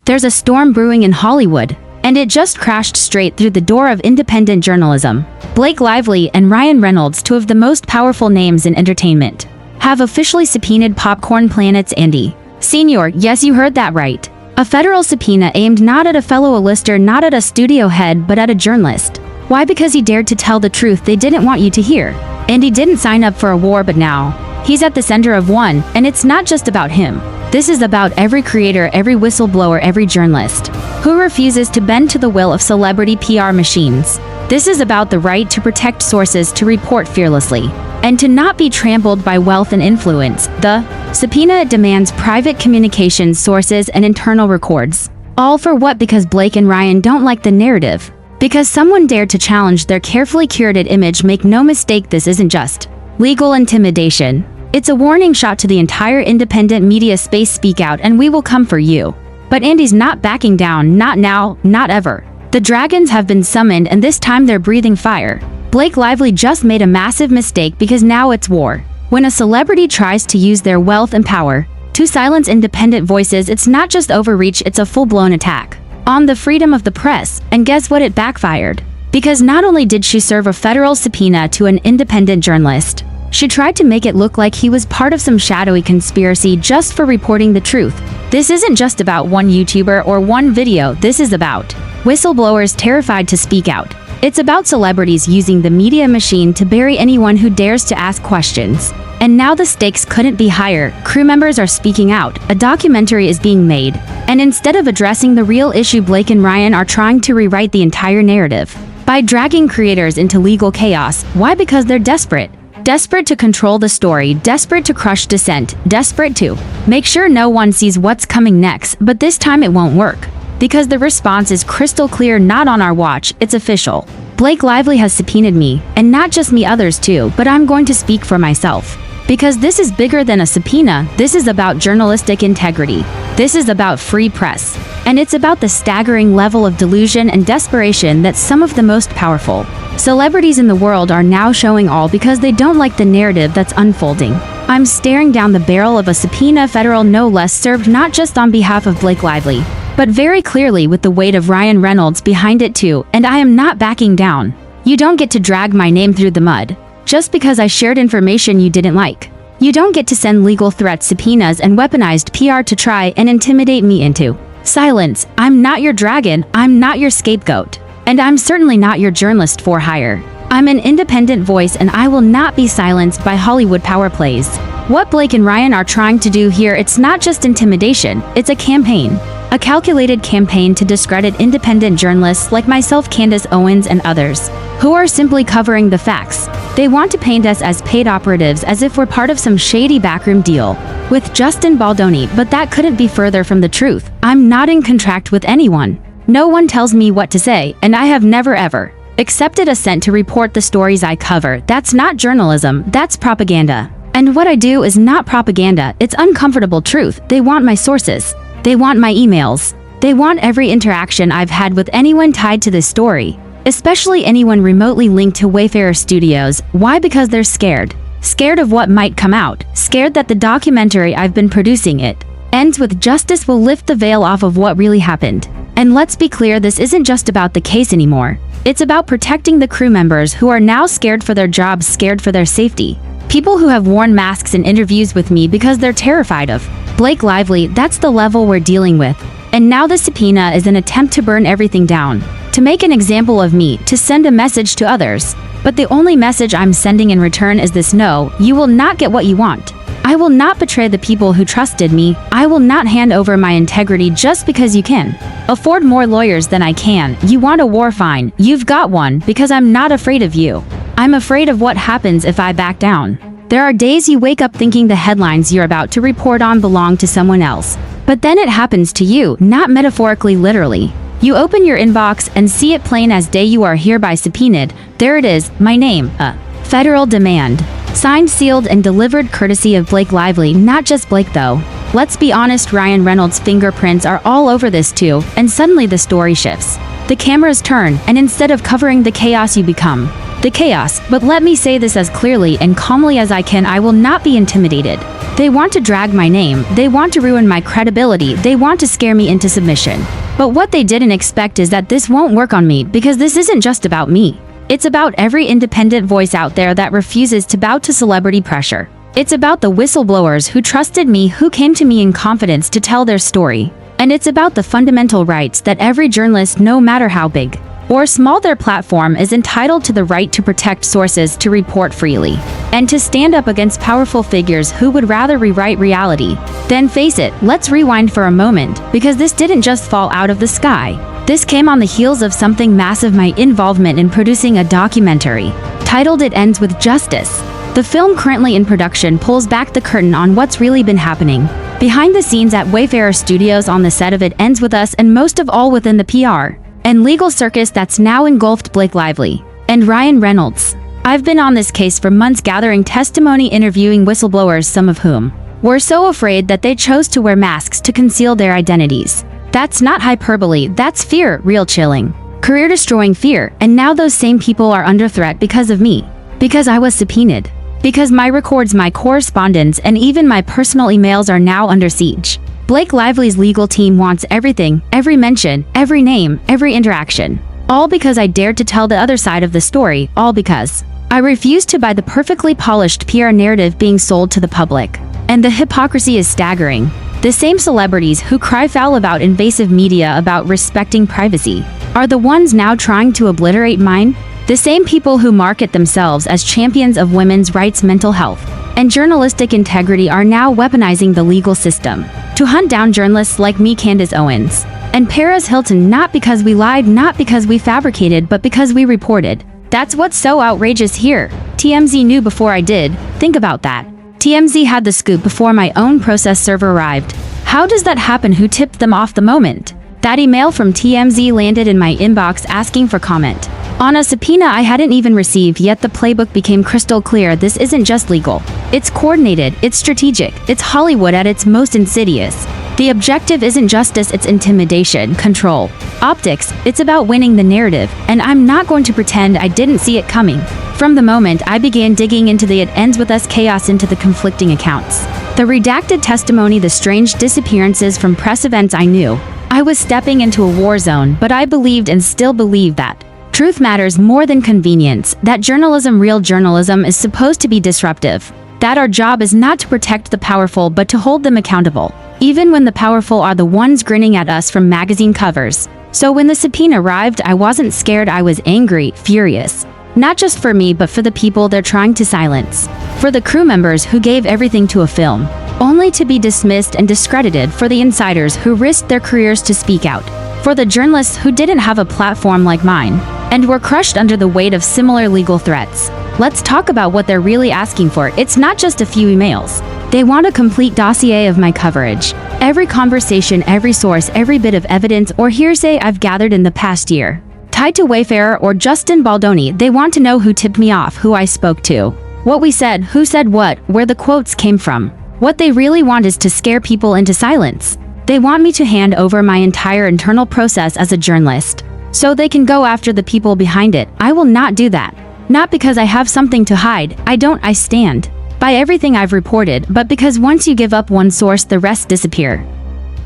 There's a storm brewing in Hollywood, and it just crashed straight through the door of independent journalism. Blake Lively and Ryan Reynolds, two of the most powerful names in entertainment, have officially subpoenaed Popcorn Planet's Andy Sr. Yes, you heard that right. A federal subpoena aimed not at a fellow A-lister, not at a studio head, but at a journalist. Why? Because he dared to tell the truth they didn't want you to hear. Andy didn't sign up for a war, but now he's at the center of one, and it's not just about him. This is about every creator, every whistleblower, every journalist who refuses to bend to the will of celebrity PR machines. This is about the right to protect sources, to report fearlessly, and to not be trampled by wealth and influence. The subpoena demands private communications sources and internal records. All for what? Because Blake and Ryan don't like the narrative. Because someone dared to challenge their carefully curated image. Make no mistake, this isn't just legal intimidation. It's a warning shot to the entire independent media space. Speak out and we will come for you. But Andy's not backing down, not now, not ever. The dragons have been summoned, and this time they're breathing fire. Blake Lively just made a massive mistake, because now it's war. When a celebrity tries to use their wealth and power to silence independent voices, it's not just overreach, it's a full-blown attack on the freedom of the press. And guess what? It backfired. Because not only did she serve a federal subpoena to an independent journalist, she tried to make it look like he was part of some shadowy conspiracy just for reporting the truth. This isn't just about one YouTuber or one video, this is about whistleblowers terrified to speak out. It's about celebrities using the media machine to bury anyone who dares to ask questions. And now the stakes couldn't be higher. Crew members are speaking out, a documentary is being made, and instead of addressing the real issue, Blake and Ryan are trying to rewrite the entire narrative by dragging creators into legal chaos. Why? Because they're desperate. Desperate to control the story, desperate to crush dissent, desperate to make sure no one sees what's coming next. But this time it won't work. Because the response is crystal clear: not on our watch, it's official. Blake Lively has subpoenaed me, and not just me, others too, but I'm going to speak for myself. Because this is bigger than a subpoena, this is about journalistic integrity. This is about free press. And it's about the staggering level of delusion and desperation that some of the most powerful celebrities in the world are now showing, all because they don't like the narrative that's unfolding. I'm staring down the barrel of a subpoena, federal no less, served not just on behalf of Blake Lively, but very clearly with the weight of Ryan Reynolds behind it too, and I am not backing down. You don't get to drag my name through the mud just because I shared information you didn't like. You don't get to send legal threats, subpoenas, and weaponized PR to try and intimidate me into silence. I'm not your dragon, I'm not your scapegoat, and I'm certainly not your journalist for hire. I'm an independent voice, and I will not be silenced by Hollywood power plays. What Blake and Ryan are trying to do here, it's not just intimidation, it's a campaign. A calculated campaign to discredit independent journalists like myself, Candace Owens, and others, who are simply covering the facts. They want to paint us as paid operatives, as if we're part of some shady backroom deal with Justin Baldoni, but that couldn't be further from the truth. I'm not in contract with anyone. No one tells me what to say, and I have never ever accepted a cent to report the stories I cover. That's not journalism, that's propaganda. And what I do is not propaganda, it's uncomfortable truth. They want my sources. They want my emails. They want every interaction I've had with anyone tied to this story, especially anyone remotely linked to Wayfarer Studios. Why? Because they're scared. Scared of what might come out. Scared that the documentary I've been producing, it ends with justice, will lift the veil off of what really happened. And let's be clear, this isn't just about the case anymore. It's about protecting the crew members who are now scared for their jobs, scared for their safety. People who have worn masks in interviews with me because they're terrified of Blake Lively. That's the level we're dealing with. And now the subpoena is an attempt to burn everything down, to make an example of me, to send a message to others. But the only message I'm sending in return is this: no, you will not get what you want. I will not betray the people who trusted me. I will not hand over my integrity just because you can afford more lawyers than I can. You want a war? Fine, you've got one, because I'm not afraid of you. I'm afraid of what happens if I back down. There are days you wake up thinking the headlines you're about to report on belong to someone else. But then it happens to you, not metaphorically, literally. You open your inbox and see it plain as day: you are hereby subpoenaed. There it is, my name, a federal demand. Signed, sealed, and delivered courtesy of Blake Lively. Not just Blake though. Let's be honest, Ryan Reynolds' fingerprints are all over this too, and suddenly the story shifts. The cameras turn, and instead of covering the chaos, you become the chaos. But let me say this as clearly and calmly as I can: I will not be intimidated. They want to drag my name, they want to ruin my credibility, they want to scare me into submission. But what they didn't expect is that this won't work on me, because this isn't just about me. It's about every independent voice out there that refuses to bow to celebrity pressure. It's about the whistleblowers who trusted me, who came to me in confidence to tell their story. And it's about the fundamental rights that every journalist, no matter how big or small their platform, is entitled to the right to protect sources, to report freely, and to stand up against powerful figures who would rather rewrite reality than face it. Let's rewind for a moment, because this didn't just fall out of the sky. This came on the heels of something massive: my involvement in producing a documentary titled It Ends with Justice. The film, currently in production, pulls back the curtain on what's really been happening behind the scenes at Wayfarer Studios, on the set of It Ends With Us, and most of all within the PR and legal circus that's now engulfed Blake Lively and Ryan Reynolds. I've been on this case for months, gathering testimony, interviewing whistleblowers, some of whom were so afraid that they chose to wear masks to conceal their identities. That's not hyperbole, that's fear, real chilling, career-destroying fear. And now those same people are under threat because of me, because I was subpoenaed, because my records, my correspondence, and even my personal emails are now under siege. Blake Lively's legal team wants everything, every mention, every name, every interaction. All because I dared to tell the other side of the story, all because I refused to buy the perfectly polished PR narrative being sold to the public. And the hypocrisy is staggering. The same celebrities who cry foul about invasive media, about respecting privacy, are the ones now trying to obliterate mine. The same people who market themselves as champions of women's rights, mental health, and journalistic integrity are now weaponizing the legal system to hunt down journalists like me, Candace Owens, and Paris Hilton, not because we lied, not because we fabricated, but because we reported. That's what's so outrageous here. TMZ knew before I did. Think about that. TMZ had the scoop before my own process server arrived. How does that happen? Who tipped them off the moment that email from TMZ landed in my inbox asking for comment on a subpoena I hadn't even received yet? The playbook became crystal clear. This isn't just legal. It's coordinated, it's strategic, it's Hollywood at its most insidious. The objective isn't justice, it's intimidation, control, optics. It's about winning the narrative, and I'm not going to pretend I didn't see it coming. From the moment I began digging into the It Ends With Us chaos, into the conflicting accounts, the redacted testimony, the strange disappearances from press events, I knew I was stepping into a war zone. But I believed, and still believe, that truth matters more than convenience, that journalism, real journalism, is supposed to be disruptive, that our job is not to protect the powerful but to hold them accountable, even when the powerful are the ones grinning at us from magazine covers. So when the subpoena arrived, I wasn't scared, I was angry, furious. Not just for me, but for the people they're trying to silence. For the crew members who gave everything to a film, only to be dismissed and discredited. For the insiders who risked their careers to speak out. For the journalists who didn't have a platform like mine, and were crushed under the weight of similar legal threats. Let's talk about what they're really asking for. It's not just a few emails. They want a complete dossier of my coverage. Every conversation, every source, every bit of evidence or hearsay I've gathered in the past year, tied to Wayfarer or Justin Baldoni. They want to know who tipped me off, who I spoke to, what we said, who said what, where the quotes came from. What they really want is to scare people into silence. They want me to hand over my entire internal process as a journalist, so they can go after the people behind it. I will not do that. Not because I have something to hide. I stand by everything I've reported, but because once you give up one source, the rest disappear.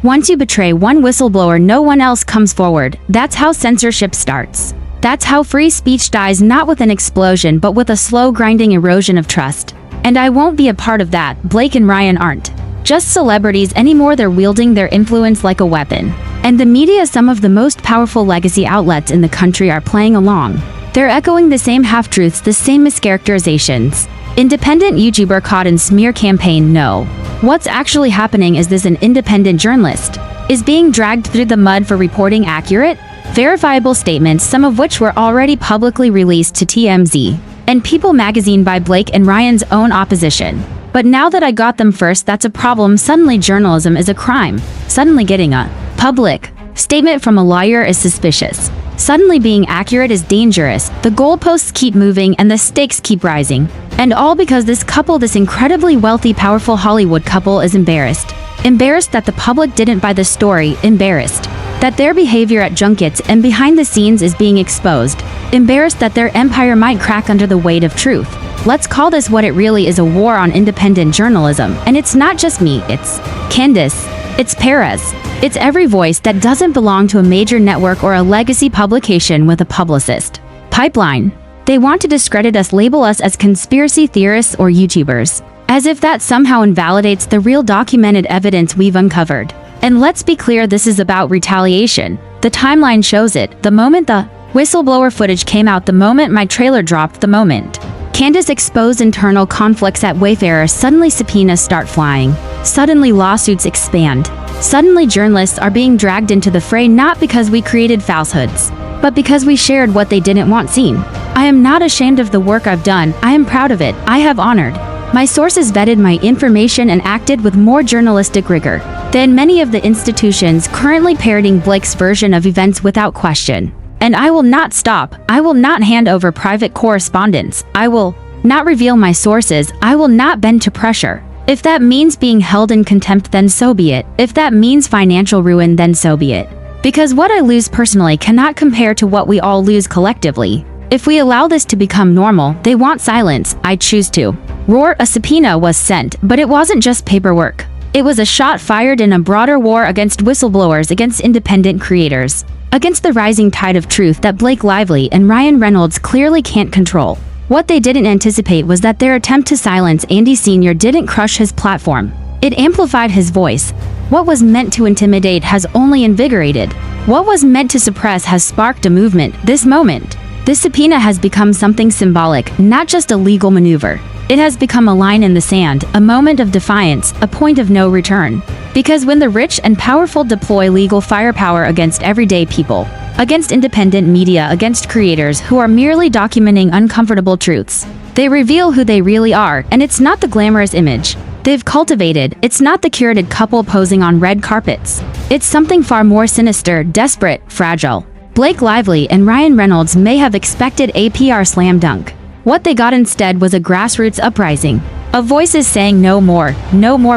Once you betray one whistleblower, no one else comes forward. That's how censorship starts. That's how free speech dies, not with an explosion, but with a slow, grinding erosion of trust. And I won't be a part of that. Blake and Ryan aren't just celebrities anymore. They're wielding their influence like a weapon. And the media, some of the most powerful legacy outlets in the country, are playing along. They're echoing the same half-truths, the same mischaracterizations. Independent YouTuber caught in smear campaign. No. What's actually happening is this: an independent journalist is being dragged through the mud for reporting accurate, verifiable statements, some of which were already publicly released to TMZ and People magazine by Blake and Ryan's own opposition. But now that I got them first, that's a problem. Suddenly journalism is a crime. Suddenly getting a public statement from a lawyer is suspicious. Suddenly being accurate is dangerous. The goalposts keep moving and the stakes keep rising. And all because this couple, this incredibly wealthy, powerful Hollywood couple, is embarrassed. Embarrassed that the public didn't buy the story. Embarrassed that their behavior at junkets and behind the scenes is being exposed. Embarrassed that their empire might crack under the weight of truth. Let's call this what it really is, a war on independent journalism. And it's not just me, it's Candace, it's Perez, it's every voice that doesn't belong to a major network or a legacy publication with a publicist pipeline. They want to discredit us, label us as conspiracy theorists or YouTubers, as if that somehow invalidates the real documented evidence we've uncovered. And let's be clear, this is about retaliation. The timeline shows it. The moment the whistleblower footage came out, the moment my trailer dropped, the moment Candace exposed internal conflicts at Wayfarer, suddenly subpoenas start flying. Suddenly lawsuits expand. Suddenly journalists are being dragged into the fray, not because we created falsehoods, but because we shared what they didn't want seen. I am not ashamed of the work I've done. I am proud of it. I have honored my sources, vetted my information, and acted with more journalistic rigor than many of the institutions currently parroting Blake's version of events without question. And I will not stop. I will not hand over private correspondence. I will not reveal my sources. I will not bend to pressure. If that means being held in contempt, then so be it. If that means financial ruin, then so be it. Because what I lose personally cannot compare to what we all lose collectively. If we allow this to become normal, they want silence, I choose to roar. A subpoena was sent, but it wasn't just paperwork. It was a shot fired in a broader war against whistleblowers, against independent creators, against the rising tide of truth that Blake Lively and Ryan Reynolds clearly can't control. What they didn't anticipate was that their attempt to silence Andy Sr. didn't crush his platform. It amplified his voice. What was meant to intimidate has only invigorated. What was meant to suppress has sparked a movement. This moment, this subpoena has become something symbolic, not just a legal maneuver. It has become a line in the sand, a moment of defiance, a point of no return. Because when the rich and powerful deploy legal firepower against everyday people, against independent media, against creators who are merely documenting uncomfortable truths, they reveal who they really are, and it's not the glamorous image they've cultivated. It's not the curated couple posing on red carpets. It's something far more sinister, desperate, fragile. Blake Lively and Ryan Reynolds may have expected a PR slam dunk. What they got instead was a grassroots uprising of voices saying no more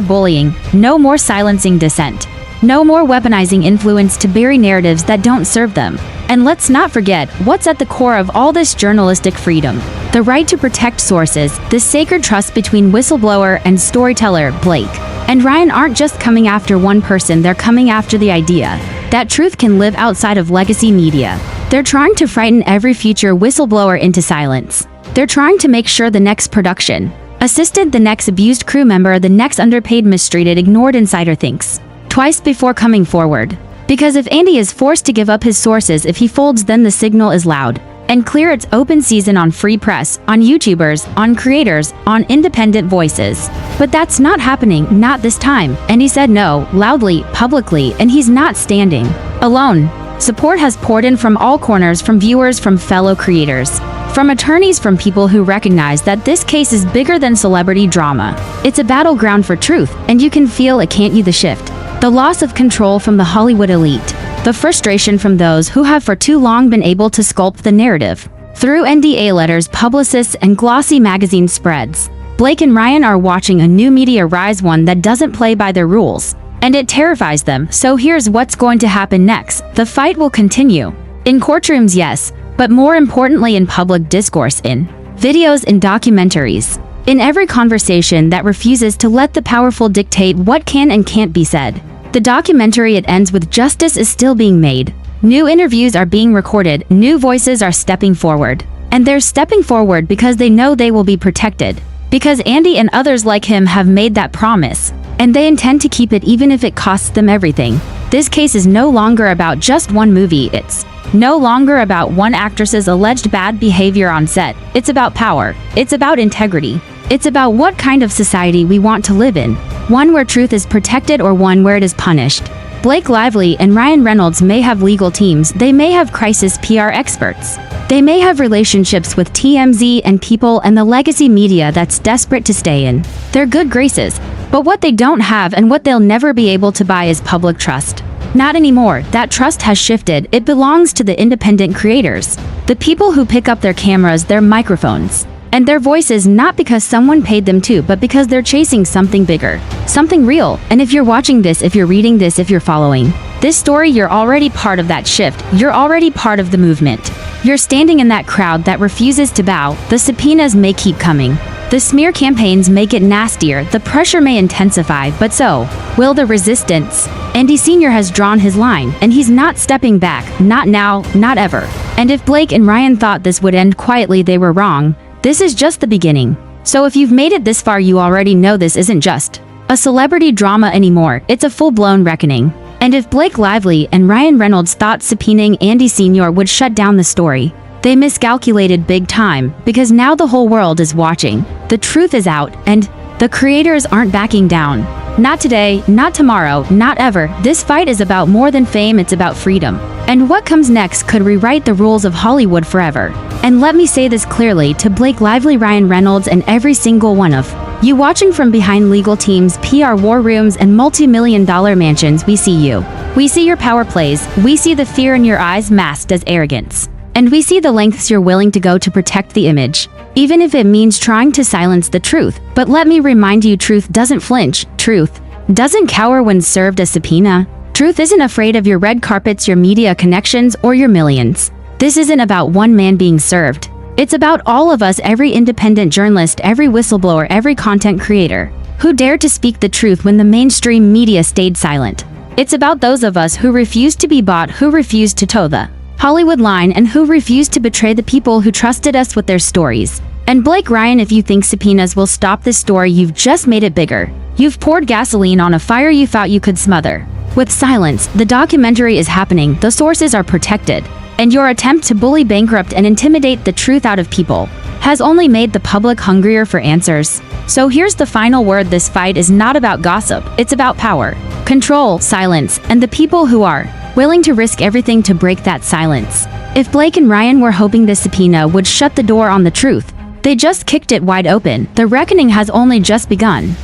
bullying, no more silencing dissent, no more weaponizing influence to bury narratives that don't serve them. And let's not forget what's at the core of all this: journalistic freedom, the right to protect sources. The sacred trust between whistleblower and storyteller. Blake and Ryan aren't just coming after one person, they're coming after the idea that truth can live outside of legacy media. They're trying to frighten every future whistleblower into silence. They're trying to make sure the next production assistant, the next abused crew member, the next underpaid, mistreated, ignored insider thinks twice before coming forward. Because if Andy is forced to give up his sources, if he folds, then the signal is loud and clear. It's open season on free press, on YouTubers, on creators, on independent voices. But that's not happening, not this time. And he said no, loudly, publicly, and he's not standing alone. Support has poured in from all corners, from viewers, from fellow creators, from attorneys, from people who recognize that this case is bigger than celebrity drama. It's a battleground for truth, and you can feel it, can't you? The shift, the loss of control from the Hollywood elite, the frustration from those who have for too long been able to sculpt the narrative through NDA letters, publicists, and glossy magazine spreads. Blake and Ryan are watching a new media rise, one that doesn't play by their rules, and it terrifies them. So here's what's going to happen next. The fight will continue. In courtrooms, yes, but more importantly in public discourse, in videos, in documentaries, in every conversation that refuses to let the powerful dictate what can and can't be said. The documentary, it ends with justice is still being made. New interviews are being recorded, new voices are stepping forward. And they're stepping forward because they know they will be protected. Because Andy and others like him have made that promise, and they intend to keep it even if it costs them everything. This case is no longer about just one movie. It's no longer about one actress's alleged bad behavior on set. It's about power. It's about integrity. It's about what kind of society we want to live in. One where truth is protected or one where it is punished. Blake Lively and Ryan Reynolds may have legal teams. They may have crisis PR experts. They may have relationships with TMZ and people and the legacy media that's desperate to stay in their good graces. But what they don't have and what they'll never be able to buy is public trust. Not anymore. That trust has shifted. It belongs to the independent creators, the people who pick up their cameras, their microphones, And their voices not because someone paid them to, but because they're chasing something bigger, something real. And if you're watching this, if you're reading this, if you're following this story, you're already part of that shift. You're already part of the movement. You're standing in that crowd that refuses to bow. The subpoenas may keep coming. The smear campaigns may get nastier. The pressure may intensify, but so will the resistance. Andy Sr. has drawn his line, and he's not stepping back. Not now, not ever. And if Blake and Ryan thought this would end quietly, they were wrong. This is just the beginning. So if you've made it this far, you already know this isn't just a celebrity drama anymore. It's a full-blown reckoning. And if Blake Lively and Ryan Reynolds thought subpoenaing Andy Sr. would shut down the story, they miscalculated big time, because now the whole world is watching. The truth is out, and the creators aren't backing down. Not today, not tomorrow, not ever. This fight is about more than fame, it's about freedom. And what comes next could rewrite the rules of Hollywood forever. And let me say this clearly to Blake Lively, Ryan Reynolds, and every single one of you watching from behind legal teams, PR war rooms, and multi-million-dollar mansions. We see you. We see your power plays. We see the fear in your eyes masked as arrogance. And we see the lengths you're willing to go to protect the image, even if it means trying to silence the truth. But let me remind you, truth doesn't flinch. Truth doesn't cower when served a subpoena. Truth isn't afraid of your red carpets, your media connections, or your millions. This isn't about one man being served. It's about all of us, every independent journalist, every whistleblower, every content creator who dared to speak the truth when the mainstream media stayed silent. It's about those of us who refused to be bought, who refused to toe the Hollywood line, and who refused to betray the people who trusted us with their stories. And Blake, Ryan, if you think subpoenas will stop this story, you've just made it bigger. You've poured gasoline on a fire you thought you could smother. With silence, the documentary is happening, the sources are protected, and your attempt to bully, bankrupt, and intimidate the truth out of people has only made the public hungrier for answers. So here's the final word: this fight is not about gossip, it's about power, control, silence, and the people who are willing to risk everything to break that silence. If Blake and Ryan were hoping this subpoena would shut the door on the truth, they just kicked it wide open. The reckoning has only just begun.